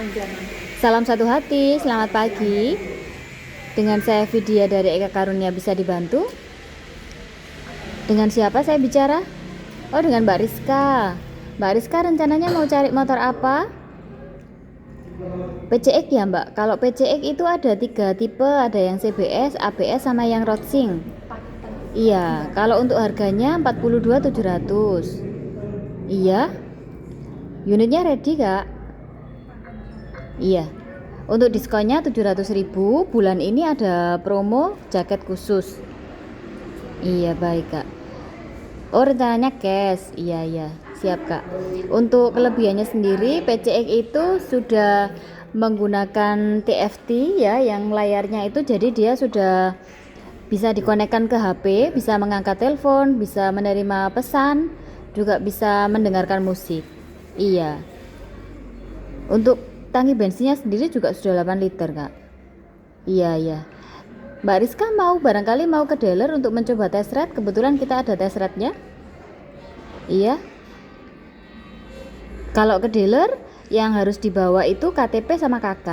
Jangan. Salam satu hati, selamat pagi. Dengan saya Vidya dari Eka Karunia bisa dibantu? Dengan siapa saya bicara? Oh, dengan Mbak Rizka. Mbak Rizka rencananya mau cari motor apa? PCX ya Mbak. Kalau PCX itu ada 3 tipe, ada yang CBS, ABS sama yang Roadsing. Iya, kalau untuk harganya 42.700. Iya. Unitnya ready, Kak? Iya. Untuk diskonnya 700.000, bulan ini ada promo jaket khusus. Iya, baik, Kak. Oh, rencananya cash. Iya, iya. Siap, Kak. Untuk kelebihannya sendiri, PCX itu sudah menggunakan TFT ya, yang layarnya itu jadi dia sudah bisa dikonekkan ke HP, bisa mengangkat telepon, bisa menerima pesan, juga bisa mendengarkan musik. Iya. Untuk tangki bensinnya sendiri juga sudah 8 liter, Kak. Iya, iya. Mbak Rizka barangkali mau ke dealer untuk mencoba test ride. Kebetulan kita ada test ride-nya. Iya. Kalau ke dealer yang harus dibawa itu KTP sama KK.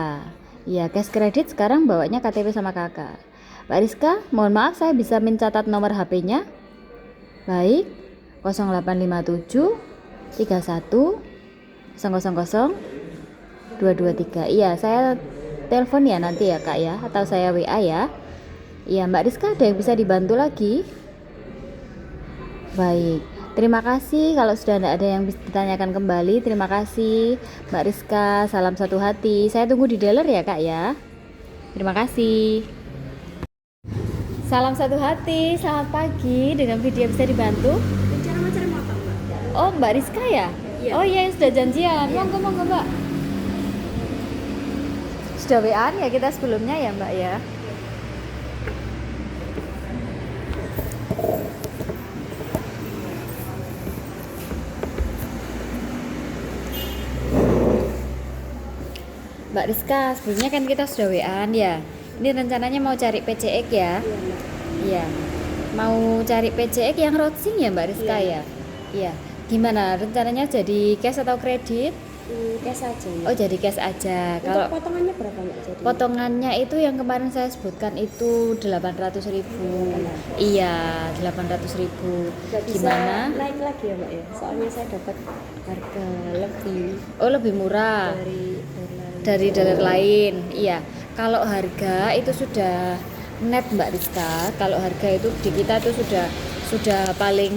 Iya, cash credit sekarang bawanya KTP sama KK. Mbak Rizka, mohon maaf saya bisa mencatat nomor HP-nya. Baik. 0857 31 000 223. Iya, saya telepon ya nanti ya Kak ya, atau saya WA ya. Iya, Mbak Rizka ada yang bisa dibantu lagi? Baik, terima kasih. Kalau sudah tidak ada yang bisa ditanyakan kembali, terima kasih Mbak Rizka. Salam satu hati. Saya tunggu di dealer ya Kak ya. Terima kasih. Salam satu hati, selamat pagi. Dengan video bisa dibantu? Rencana mau cari motor, Mbak? Oh, Mbak Rizka ya? Iya. Oh iya, sudah janjian. Monggo Mbak. Sudah WA ya kita sebelumnya ya Mbak ya. Mbak Rizka, sebelumnya kan kita sudah WA-an ya. Ini rencananya mau cari PCX ya? Iya, Mbak. Iya. Mau cari PCX yang Roadsing ya Mbak Rizka Iya. ya? Iya. Gimana rencananya, jadi cash atau kredit? Cash aja ya. Oh, jadi cash aja. Untuk Kalau potongannya berapa, Mbak? Jadi potongannya itu yang kemarin saya sebutkan itu 800.000. Iya, 800.000. nggak bisa Gimana? naik lagi ya, Mbak ya? Soalnya saya dapat harga lebih Oh, lebih murah dari dealer lain. Iya. Kalau harga itu sudah net Mbak Rizka. Kalau harga itu di kita tuh sudah paling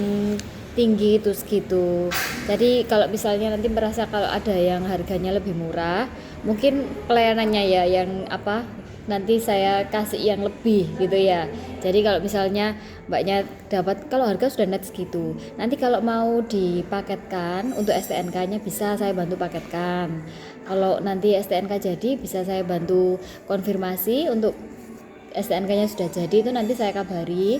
tinggi itu segitu. Jadi kalau misalnya nanti merasa kalau ada yang harganya lebih murah, mungkin pelayanannya ya yang apa, nanti saya kasih yang lebih gitu ya. Jadi kalau misalnya mbaknya dapat, kalau harga sudah net segitu, nanti kalau mau dipaketkan untuk STNK-nya bisa saya bantu paketkan. Kalau nanti STNK jadi bisa saya bantu konfirmasi untuk STNK-nya sudah jadi, itu nanti saya kabari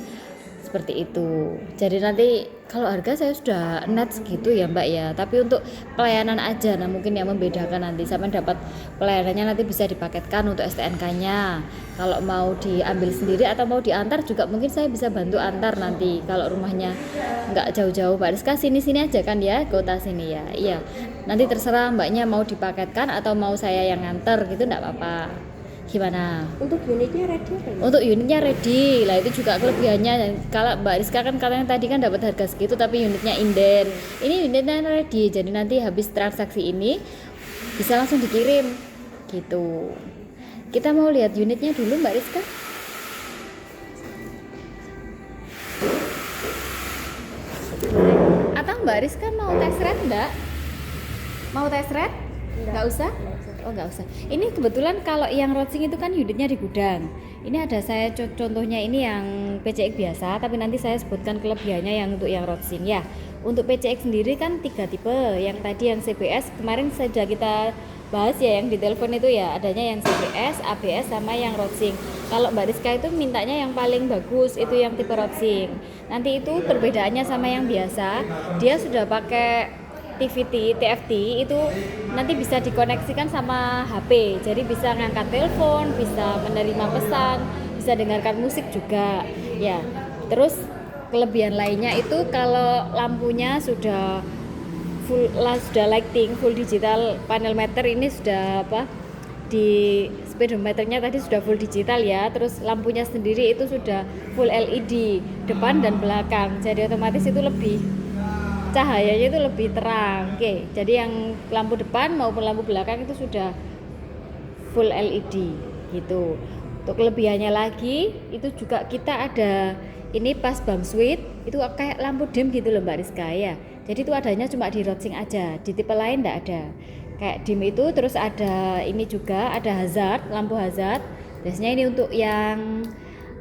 seperti itu. Jadi nanti kalau harga saya sudah net segitu ya Mbak ya, tapi untuk pelayanan aja, nah mungkin yang membedakan nanti sama dapat pelayanannya nanti bisa dipaketkan untuk STNK-nya. Kalau mau diambil sendiri atau mau diantar juga mungkin saya bisa bantu antar nanti kalau rumahnya nggak jauh-jauh. Mbak Rizka sini-sini aja kan ya, kota sini ya. Iya, nanti terserah mbaknya mau dipaketkan atau mau saya yang nganter gitu, enggak apa-apa. Gimana? untuk unitnya ready apa ya? Untuk unitnya ready lah, itu juga kelebihannya. Kalau Mbak Rizka kan katanya tadi kan dapat harga segitu tapi unitnya inden. Ini unitnya ready, jadi nanti habis transaksi ini bisa langsung dikirim gitu. Kita mau lihat unitnya dulu Mbak Rizka. Atau Mbak Rizka mau tes ride enggak? Mau tes ride? Nggak usah? Oh, nggak usah. Ini kebetulan kalau yang Roadsing itu kan unitnya di gudang. Ini ada saya contohnya, ini yang PCX biasa, tapi nanti saya sebutkan kelebihannya yang untuk yang Roadsing ya. Untuk PCX sendiri kan 3 tipe. Yang tadi yang CBS kemarin sudah kita bahas ya, yang di telepon itu ya, adanya yang CBS, ABS sama yang Roadsing. Kalau Mbak Rizka itu mintanya yang paling bagus itu yang tipe Roadsing. Nanti itu perbedaannya sama yang biasa, dia sudah pakai TFT itu nanti bisa dikoneksikan sama HP, jadi bisa ngangkat telepon, bisa menerima pesan, bisa dengarkan musik juga ya. Terus kelebihan lainnya itu kalau lampunya sudah full sudah lighting full digital panel meter ini sudah apa di speedometernya tadi sudah full digital ya, terus lampunya sendiri itu sudah full LED depan dan belakang, jadi otomatis itu lebih cahayanya itu lebih terang. Oke, jadi yang lampu depan maupun lampu belakang itu sudah full LED gitu. Untuk kelebihannya lagi itu juga kita ada ini pas bump switch itu kayak lampu dim gitu loh Mbak Rizka ya. Jadi itu adanya cuma di roadsing aja, di tipe lain enggak ada. Kayak dim itu, terus ada ini juga ada hazard, lampu hazard. Biasanya ini untuk yang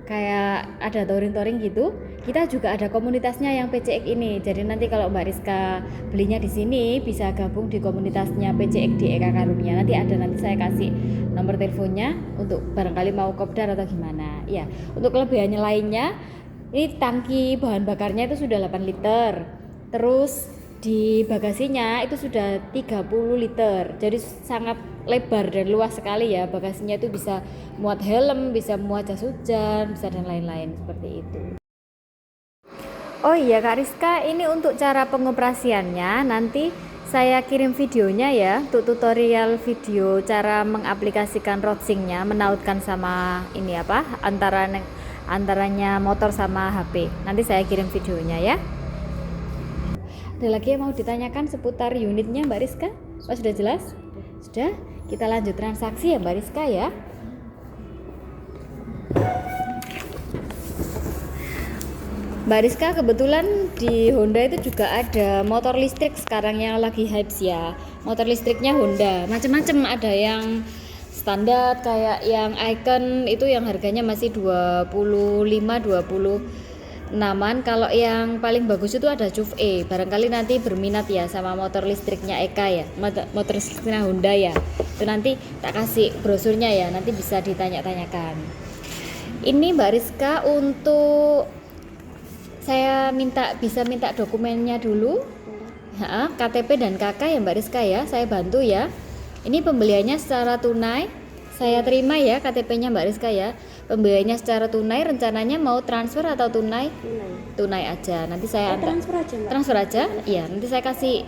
kayak ada touring-touring gitu. Kita juga ada komunitasnya yang PCX ini. Jadi nanti kalau Mbak Rizka belinya di sini bisa gabung di komunitasnya PCX di Eka Karunia. Nanti saya kasih nomor teleponnya untuk barangkali mau kopdar atau gimana. Ya, untuk kelebihannya lainnya ini tangki bahan bakarnya itu sudah 8 liter. Terus di bagasinya itu sudah 30 liter. Jadi sangat lebar dan luas sekali ya. Bagasinya itu bisa muat helm, bisa muat jas hujan, bisa dan lain-lain seperti itu. Oh iya Kak Rizka, ini untuk cara pengoperasiannya nanti saya kirim videonya ya, untuk tutorial video cara mengaplikasikan roadsingnya, menautkan sama ini apa antaranya motor sama HP. Nanti saya kirim videonya ya. Ada lagi yang mau ditanyakan seputar unitnya Mbak Rizka? Oh, sudah jelas? Sudah? Kita lanjut transaksi ya Mbak Rizka ya. Mbak Rizka, kebetulan di Honda itu juga ada motor listrik sekarang yang lagi hype ya. Motor listriknya Honda, macam-macam, ada yang standar kayak yang Icon itu yang harganya masih 26-an. Kalau yang paling bagus itu ada CUV E. Barangkali nanti berminat ya sama motor listriknya Eka ya, motor listriknya Honda ya. Itu nanti tak kasih brosurnya ya, nanti bisa ditanya-tanyakan. Ini Mbak Rizka, untuk saya bisa minta dokumennya dulu, KTP dan KK ya Mbak Rizka ya, saya bantu ya. Ini pembeliannya secara tunai, saya terima ya KTP-nya Mbak Rizka ya. Pembeliannya secara tunai, rencananya mau transfer atau tunai? Tunai aja. Nanti saya transfer aja Mbak. Transfer aja? Iya, nanti saya kasih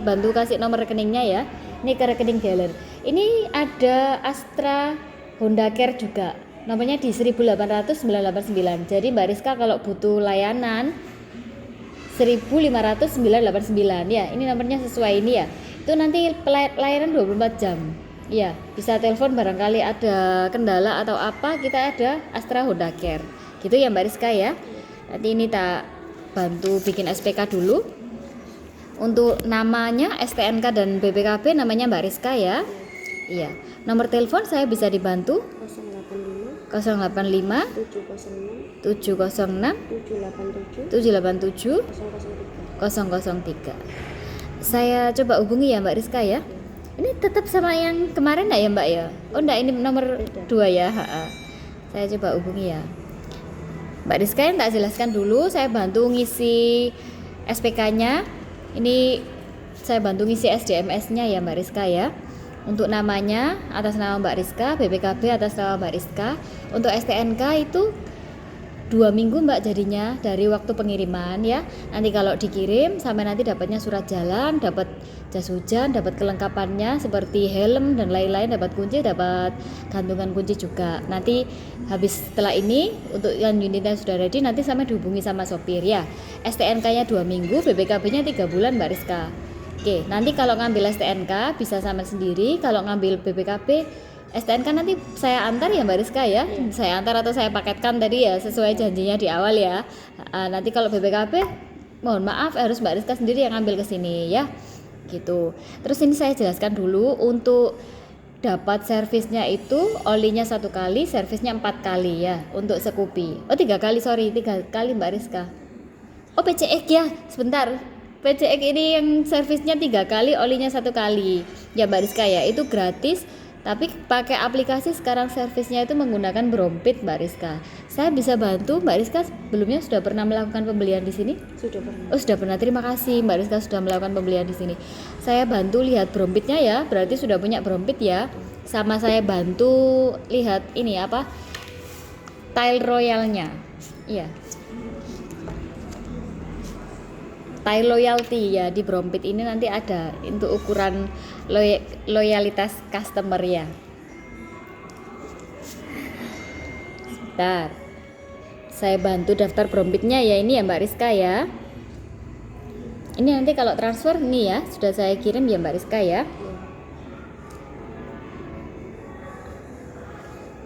nomor rekeningnya ya. Ini ke rekening dealer. Ini ada Astra Honda Care juga. Nomornya di 1.800.989. Jadi Mbak Rizka kalau butuh layanan 1.500.989 ya, ini nomornya sesuai ini ya. Itu nanti layanan 24 jam. Ya, bisa telepon barangkali ada kendala atau apa, kita ada Astra Honda Care. Gitu ya Mbak Rizka ya. Nanti ini tak bantu bikin SPK dulu. Untuk namanya STNK dan BPKB namanya Mbak Rizka ya. Iya. Nomor telepon saya bisa dibantu 085 706 787 003. Saya coba hubungi ya Mbak Rizka ya. Ini tetap sama yang kemarin enggak ya Mbak ya? Oh enggak, ini nomor 2 ya. Saya coba hubungi ya. Mbak Rizka yang tak jelaskan dulu, saya bantu ngisi SPK-nya. Ini saya bantu ngisi SDMS-nya ya Mbak Rizka ya. Untuk namanya atas nama Mbak Rizka, BPKB atas nama Mbak Rizka. Untuk STNK itu 2 minggu Mbak jadinya dari waktu pengiriman ya. Nanti kalau dikirim sampai nanti dapatnya surat jalan, dapat jas hujan, dapat kelengkapannya seperti helm dan lain-lain, dapat kunci, dapat gantungan kunci juga. Nanti habis setelah ini untuk yang unitnya sudah ready, nanti sampai dihubungi sama sopir ya. STNK-nya 2 minggu, BPKB-nya 3 bulan Mbak Rizka. Oke, nanti kalau ngambil STNK bisa sama sendiri, kalau ngambil BPKB STNK nanti saya antar ya Mbak Rizka ya. Saya antar atau saya paketkan tadi ya, sesuai janjinya di awal ya. Nanti kalau BPKB mohon maaf harus Mbak Rizka sendiri yang ngambil ke sini ya. Gitu. Terus ini saya jelaskan dulu, untuk dapat servisnya itu olinya 1 kali, servisnya 4 kali ya untuk Scoopy. Oh 3 kali, sorry 3 kali Mbak Rizka. Oh PCX ya, sebentar. PCX ini yang servisnya 3 kali, olinya 1 kali ya Mbak Rizka ya, itu gratis. Tapi pakai aplikasi sekarang servisnya itu menggunakan Brompit Mbak Rizka. Saya bisa bantu Mbak Rizka, sebelumnya sudah pernah melakukan pembelian di sini? Sudah pernah. Oh sudah pernah, terima kasih Mbak Rizka sudah melakukan pembelian di sini. Saya bantu lihat Brompitnya ya, berarti sudah punya Brompit ya. Sama saya bantu lihat ini apa, tile royalnya. Iya. Thai loyalty ya, di Brompit ini nanti ada untuk ukuran loyalitas customer ya. Sebentar, saya bantu daftar Brompitnya ya, ini ya Mbak Rizka ya. Ini nanti kalau transfer nih ya, sudah saya kirim ya Mbak Rizka ya.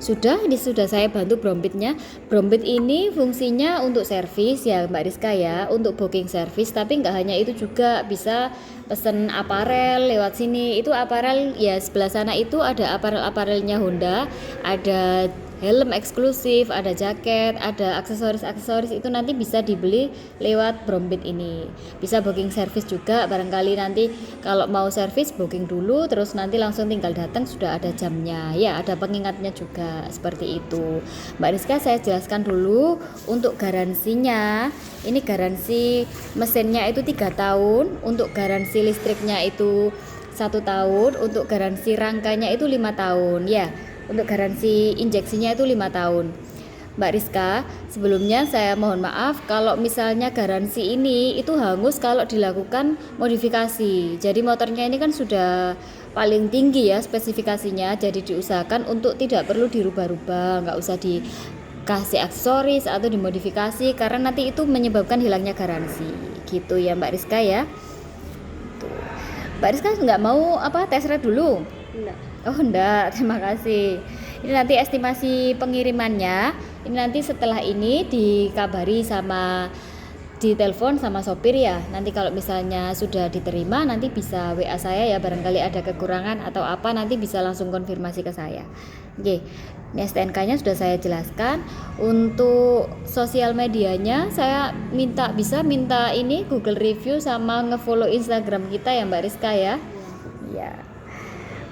Sudah saya bantu Brompitnya. Brompit ini fungsinya untuk servis ya Mbak Rizka ya, untuk booking service, tapi nggak hanya itu juga, bisa pesen aparel lewat sini. Itu aparel ya, sebelah sana itu ada aparelnya Honda, ada helm eksklusif, ada jaket, ada aksesoris itu nanti bisa dibeli lewat Brompit ini. Bisa booking service juga, barangkali nanti kalau mau service booking dulu, terus nanti langsung tinggal datang, sudah ada jamnya ya, ada pengingatnya juga, seperti itu Mbak Rizka. Saya jelaskan dulu untuk garansinya. Ini garansi mesinnya itu 3 tahun, untuk garansi listriknya itu 1 tahun, untuk garansi rangkanya itu 5 tahun ya. Untuk garansi injeksinya itu 5 tahun Mbak Rizka. Sebelumnya saya mohon maaf kalau misalnya garansi ini itu hangus kalau dilakukan modifikasi. Jadi motornya ini kan sudah paling tinggi ya spesifikasinya, jadi diusahakan untuk tidak perlu dirubah-rubah, nggak usah dikasih aksesoris atau dimodifikasi, karena nanti itu menyebabkan hilangnya garansi gitu ya Mbak Rizka ya. Tuh. Mbak Rizka nggak mau tes ride dulu? Enggak. Oh enggak, terima kasih. Ini nanti estimasi pengirimannya. Ini nanti setelah ini dikabari di telepon sama sopir ya. Nanti kalau misalnya sudah diterima, nanti bisa WA saya ya, barangkali ada kekurangan atau apa, nanti bisa langsung konfirmasi ke saya. Oke. Ini STNK-nya sudah saya jelaskan. Untuk sosial medianya saya bisa minta ini Google review sama ngefollow Instagram kita ya Mbak Rizka ya. Ya.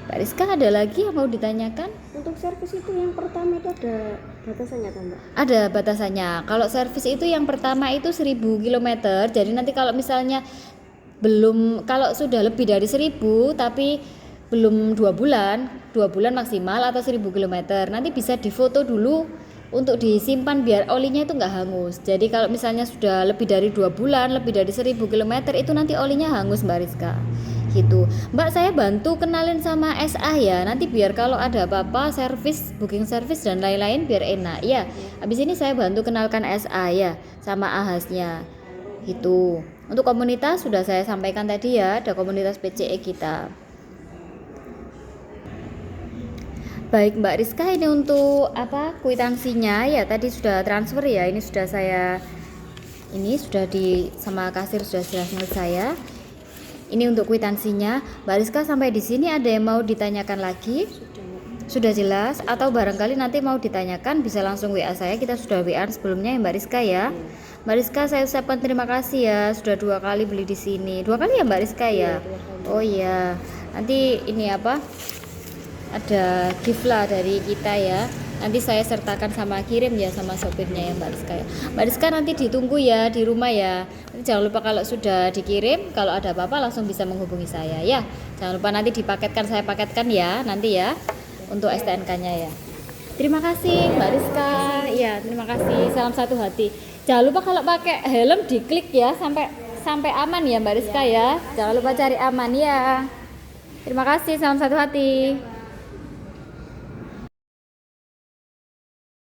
Mbak Rizka ada lagi yang mau ditanyakan? Untuk servis itu yang pertama itu ada batasannya kan Mbak? Ada batasannya. Kalau servis itu yang pertama itu 1000 km. Jadi nanti kalau misalnya kalau sudah lebih dari 1000 tapi belum 2 bulan maksimal atau 1000 km, nanti bisa difoto dulu untuk disimpan biar olinya itu nggak hangus. Jadi kalau misalnya sudah lebih dari 2 bulan, lebih dari 1000 km itu nanti olinya hangus Mbak Rizka. Gitu. Mbak, saya bantu kenalin sama SA ya. Nanti biar kalau ada apa-apa servis, booking service dan lain-lain biar enak ya. Habis ini saya bantu kenalkan SA ya sama ahasnya. Gitu. Untuk komunitas sudah saya sampaikan tadi ya, ada komunitas PCE kita. Baik Mbak Rizka, ini untuk kwitansinya ya, tadi sudah transfer ya. Ini sudah sama kasir sudah jelaskan ke saya. Ini untuk kwitansinya. Mbak Rizka sampai di sini ada yang mau ditanyakan lagi? Sudah jelas? Atau barangkali nanti mau ditanyakan bisa langsung WA saya. Kita sudah WA sebelumnya ya Mbak Rizka ya. Mbak Rizka saya ucapkan terima kasih ya, sudah 2 kali beli di sini. 2 kali ya Mbak Rizka ya? Oh iya. Nanti ini ada gift lah dari kita ya. Nanti saya sertakan sama kirim ya sama sopirnya ya Mbak Rizka ya. Mbak Rizka nanti ditunggu ya di rumah ya. Nanti jangan lupa kalau sudah dikirim, kalau ada apa-apa langsung bisa menghubungi saya ya. Jangan lupa nanti saya paketkan ya nanti ya untuk STNK-nya ya. Terima kasih Mbak Rizka. Ya, terima kasih. Salam satu hati. Jangan lupa kalau pakai helm diklik ya sampai aman ya Mbak Rizka ya. Jangan lupa cari aman ya. Terima kasih. Salam satu hati.